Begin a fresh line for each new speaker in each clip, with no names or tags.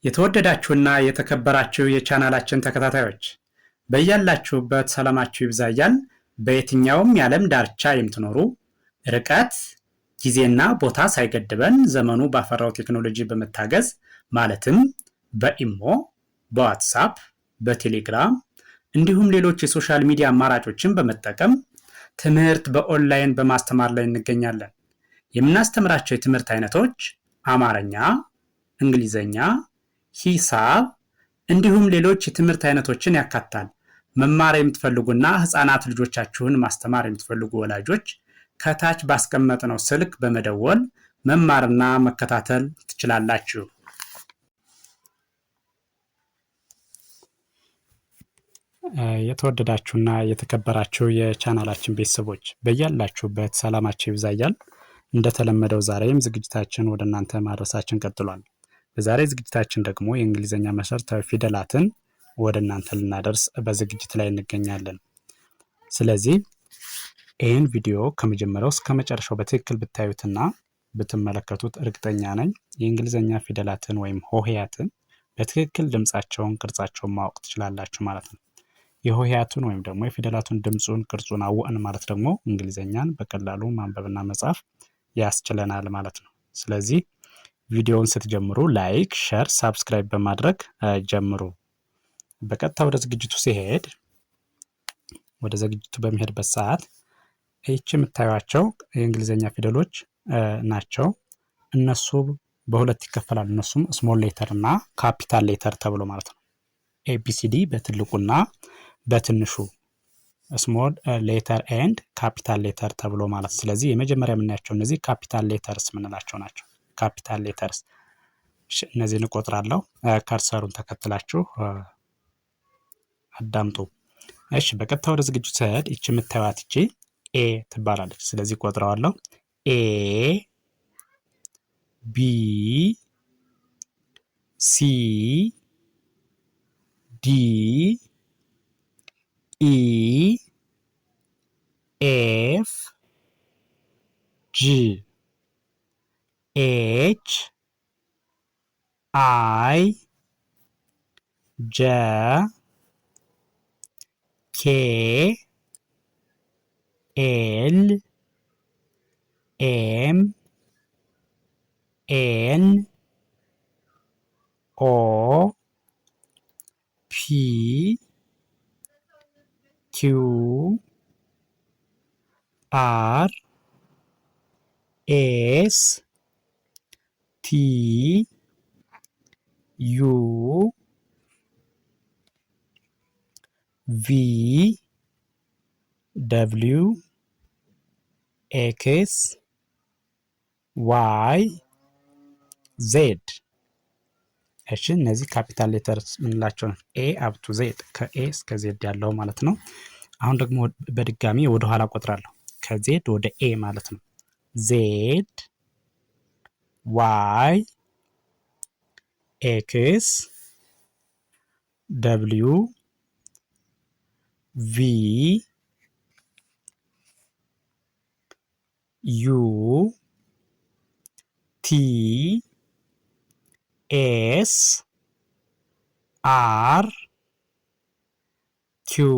የተወደዳችሁና የተከበራችሁ የቻናላችን ተከታታዮች በያላችሁበት ሰላማችሁ ይብዛ እያልን በየትኛውም የዓለም ዳርቻ የምትኖሩ ርቀት ጊዜና ቦታ ሳይገድበን ዘመኑ ባፈራው ቴክኖሎጂ በመታገዝ ማለትም በኢሞ፣ በዋትስአፕ፣ በቴሌግራም እንዲሁም ሌሎች የሶሻል ሚዲያ አማራጮችን በመጠቀም ትምህርት በኦንላይን በማስተማር ላይ እንገኛለን። የምናስተምራቸው የትምህርት አይነቶች አማርኛ፣ እንግሊዘኛ፣ ሂሳብ እንዲሁም ሌሎች የትምህርት አይነቶችን ያካትታል። መማር የምትፈልጉና ህፃናት ልጆቻችሁን ማስተማር የምትፈልጉ ወላጆች ከታች ባስቀመጥነው ስልክ በመደወል መማርና መከታተል ትችላላችሁ። የተወደዳችሁና የተከበራችሁ የቻናላችን ቤተሰቦች በያላችሁበት ሰላማችሁ ይብዛ እያልን እንደተለመደው ዛሬም ዝግጅታችን ወደ እናንተ ማድረሳችን ቀጥሏል። በዛሬ ዝግጅታችን ደግሞ የእንግሊዝኛ መሰረታዊ ፊደላትን ወደ እናንተ ልናደርስ በዝግጅት ላይ እንገኛለን። ስለዚህ ይህን ቪዲዮ ከመጀመሪያው እስከ መጨረሻው በትክክል ብታዩትና ብትመለከቱት እርግጠኛ ነኝ የእንግሊዝኛ ፊደላትን ወይም ሆሄያትን በትክክል ድምጻቸውን፣ ቅርጻቸውን ማወቅ ትችላላችሁ ማለት ነው። የሆሄያቱን ወይም ደግሞ የፊደላቱን ድምጹን፣ ቅርጹን አወቅን ማለት ደግሞ እንግሊዝኛን በቀላሉ ማንበብና መጻፍ ያስችለናል ማለት ነው። ስለዚህ ቪዲዮውን ስትጀምሩ ላይክ፣ ሼር፣ ሳብስክራይብ በማድረግ ጀምሩ። በቀጥታ ወደ ዝግጅቱ ሲሄድ ወደ ዝግጅቱ በሚሄድበት ሰዓት ይህች የምታዩቸው የእንግሊዝኛ ፊደሎች ናቸው። እነሱ በሁለት ይከፈላሉ። እነሱም ስሞል ሌተር እና ካፒታል ሌተር ተብሎ ማለት ነው። ኤቢሲዲ በትልቁና በትንሹ ስሞል ሌተር ኤንድ ካፒታል ሌተር ተብሎ ማለት። ስለዚህ የመጀመሪያ የምናያቸው እነዚህ ካፒታል ሌተርስ የምንላቸው ናቸው። ካፒታል ሌተርስ እነዚህን እቆጥራለሁ። ከርሰሩን ተከትላችሁ አዳምጡ። እሺ፣ በቀጥታ ወደ ዝግጅቱ ስሄድ ይቺ የምታዩት ይቺ ኤ ትባላለች። ስለዚህ ቆጥረዋለሁ። ኤ ቢ ሲ ዲ ኢ ኤፍ ጂ ኤች አይ ጄ ኬ ኤል ኤም ኤን ኦ ፒ ኪው አር ኤስ ቲ ዩ ቪ ደብሊው ኤክስ ዋይ ዜድ። እሺ፣ እነዚህ ካፒታል ሌተርስ የምንላቸው ነው። ኤ አፕቱ ዜድ፣ ከኤ እስከ ዜድ ያለው ማለት ነው። አሁን ደግሞ በድጋሚ ወደ ኋላ ቆጥራለሁ። ከዜድ ወደ ኤ ማለት ነው። ዜድ ዋይ ኤክስ ደብሊው ቪ ዩ ቲ ኤስ አር ኪው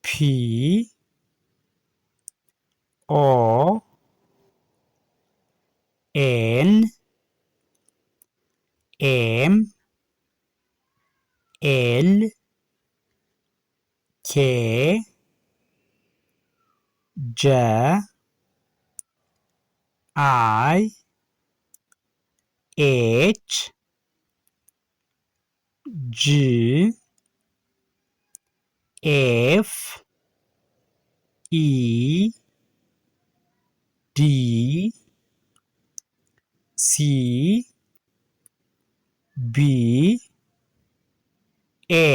ፒ ኦ ኤን ኤም ኤል ኬ ጄ አይ ኤች ጂ ኤፍ ኢ ዲ ሲ ቢ ኤ።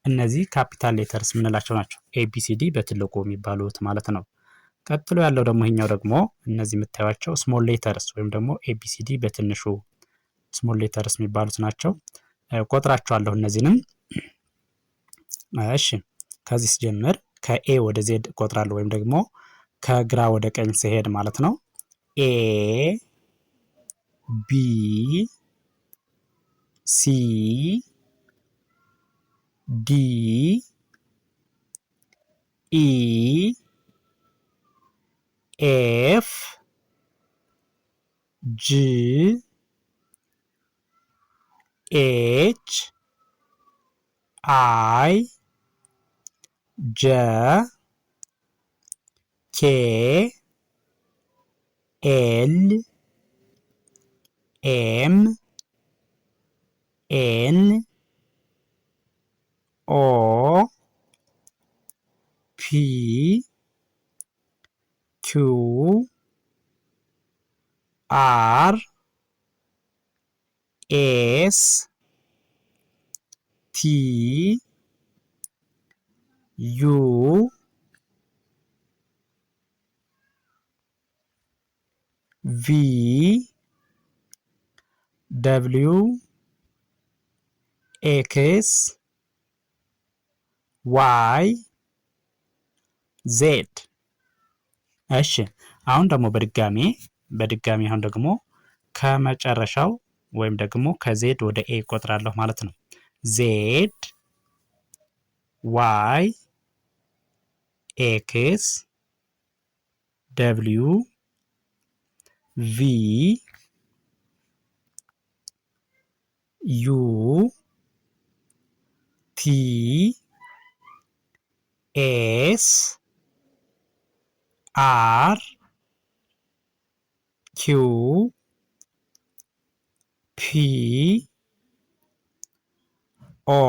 እነዚህ ካፒታል ሌተርስ የምንላቸው ናቸው። ኤቢሲዲ በትልቁ የሚባሉት ማለት ነው። ቀጥሎ ያለው ደግሞ ይሄኛው ደግሞ እነዚህ የምታዩቸው ስሞል ሌተርስ ወይም ደግሞ ኤቢሲዲ በትንሹ ስሞል ሌተርስ የሚባሉት ናቸው። ቆጥራቸዋለሁ እነዚህንም። እሺ፣ ከዚህ ስጀምር ከኤ ወደ ዜድ ቆጥራለሁ ወይም ደግሞ ከግራ ወደ ቀኝ ሲሄድ ማለት ነው። ኤ B C D E F G H I J K L M N O P Q R S T U V W X ዋይ ዜድ። እሺ አሁን ደግሞ በድጋሚ አሁን ደግሞ ከመጨረሻው ወይም ደግሞ ከዜድ ወደ ኤ ቆጥራለሁ ማለት ነው። ዜድ ዋይ ኤክስ ደብሊው ቪ ዩ ቲ ኤስ አር ኪው ፒ ኦ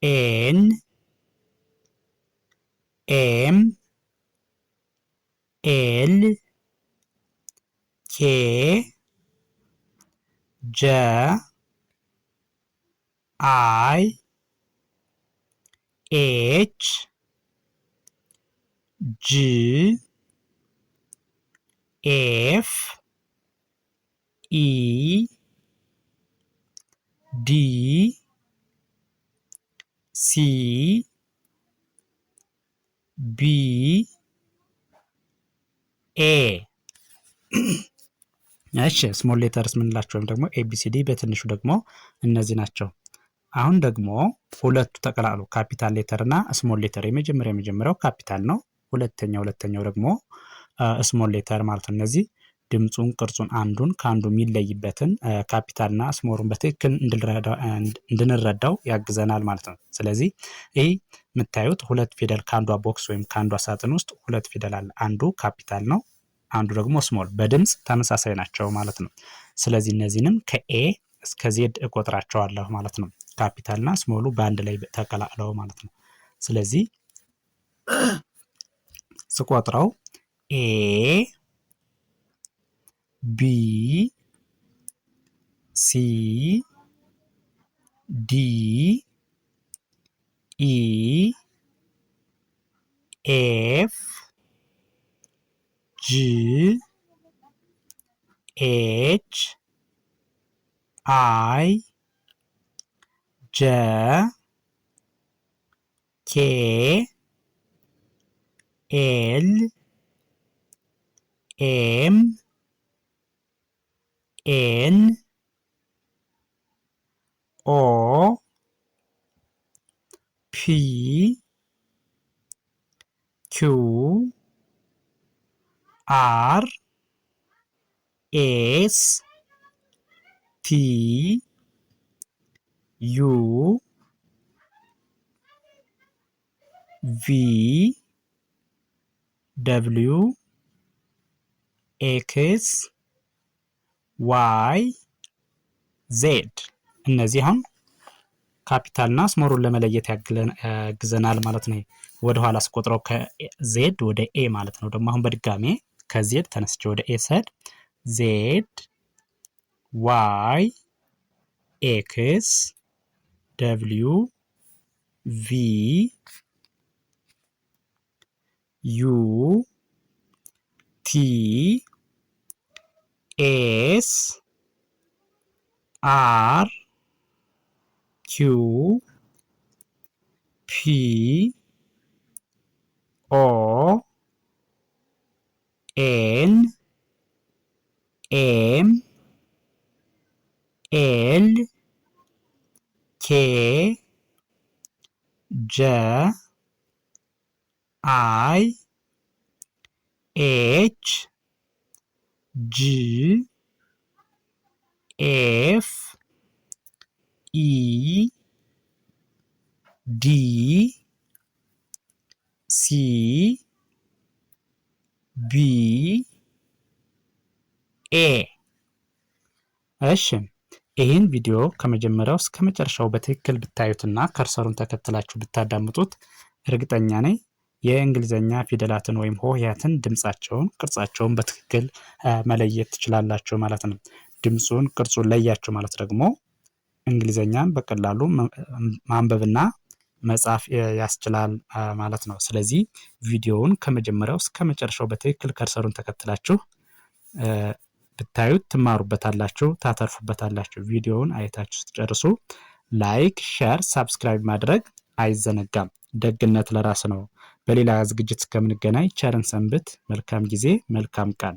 ኤን ኤም ኤል ኬ ጀ አይ ኤች ጂ ኤፍ ኢ ዲ ሲ ቢ ኤ። እሺ ስሞል ሌተርስ ምንላቸው ወይም ደግሞ ኤቢሲዲ በትንሹ ደግሞ እነዚህ ናቸው። አሁን ደግሞ ሁለቱ ተቀላቅሎ ካፒታል ሌተር እና ስሞል ሌተር የመጀመሪያው ካፒታል ነው። ሁለተኛው ደግሞ ስሞል ሌተር ማለት ነው። እነዚህ ድምፁን ቅርጹን አንዱን ከአንዱ የሚለይበትን ካፒታልና ስሞሉን በትክክል እንድንረዳው ያግዘናል ማለት ነው። ስለዚህ ይህ የምታዩት ሁለት ፊደል ከአንዷ ቦክስ ወይም ከአንዷ ሳጥን ውስጥ ሁለት ፊደል አለ። አንዱ ካፒታል ነው፣ አንዱ ደግሞ ስሞል፣ በድምፅ ተመሳሳይ ናቸው ማለት ነው። ስለዚህ እነዚህንም ከኤ እስከ ዜድ እቆጥራቸዋለሁ ማለት ነው። ካፒታልና ስሞሉ በአንድ ላይ ተቀላቅለው ማለት ነው። ስለዚህ ስቆጥረው ኤ ቢ ሲ ዲ ኢ ኤፍ ጂ ኤች አይ ጀ ኬ ኤል ኤም ኤን ኦ ፒ ኪው አር ኤስ ቲ ዩ ቪ ደብሊው ኤክስ ዋይ ዜድ። እነዚህ አሁን ካፒታልና ስሞሉን ለመለየት ያግዘናል ማለት ነው። ወደኋላ ስቆጥረው ከዜድ ወደ ኤ ማለት ነው። ደግሞ አሁን በድጋሜ ከዜድ ተነስቼ ወደ ኤ ስሄድ ዜድ ዋይ ኤክስ ደብሊው ቪ ዩ ቲ ኤስ አር ኪው ፒ ኦ ኤን ኤም ኤል ኬ ጀ አይ ኤች ጂ ኤፍ ኢ ዲ ሲ ቢ ኤ። እሺ ይህን ቪዲዮ ከመጀመሪያው እስከ መጨረሻው በትክክል ብታዩትና ከርሰሩን ተከትላችሁ ብታዳምጡት እርግጠኛ ነኝ የእንግሊዘኛ ፊደላትን ወይም ሆሄያትን ድምጻቸውን፣ ቅርጻቸውን በትክክል መለየት ትችላላችሁ ማለት ነው። ድምጹን፣ ቅርጹን ለያችሁ ማለት ደግሞ እንግሊዘኛን በቀላሉ ማንበብና መጻፍ ያስችላል ማለት ነው። ስለዚህ ቪዲዮውን ከመጀመሪያው እስከ መጨረሻው በትክክል ከርሰሩን ተከትላችሁ ብታዩት ትማሩበታላችሁ፣ ታተርፉበታላችሁ። ቪዲዮውን አይታችሁ ስትጨርሱ ላይክ፣ ሼር፣ ሳብስክራይብ ማድረግ አይዘነጋም። ደግነት ለራስ ነው። በሌላ ዝግጅት እስከምንገናኝ ቸርን ሰንብት። መልካም ጊዜ፣ መልካም ቀን።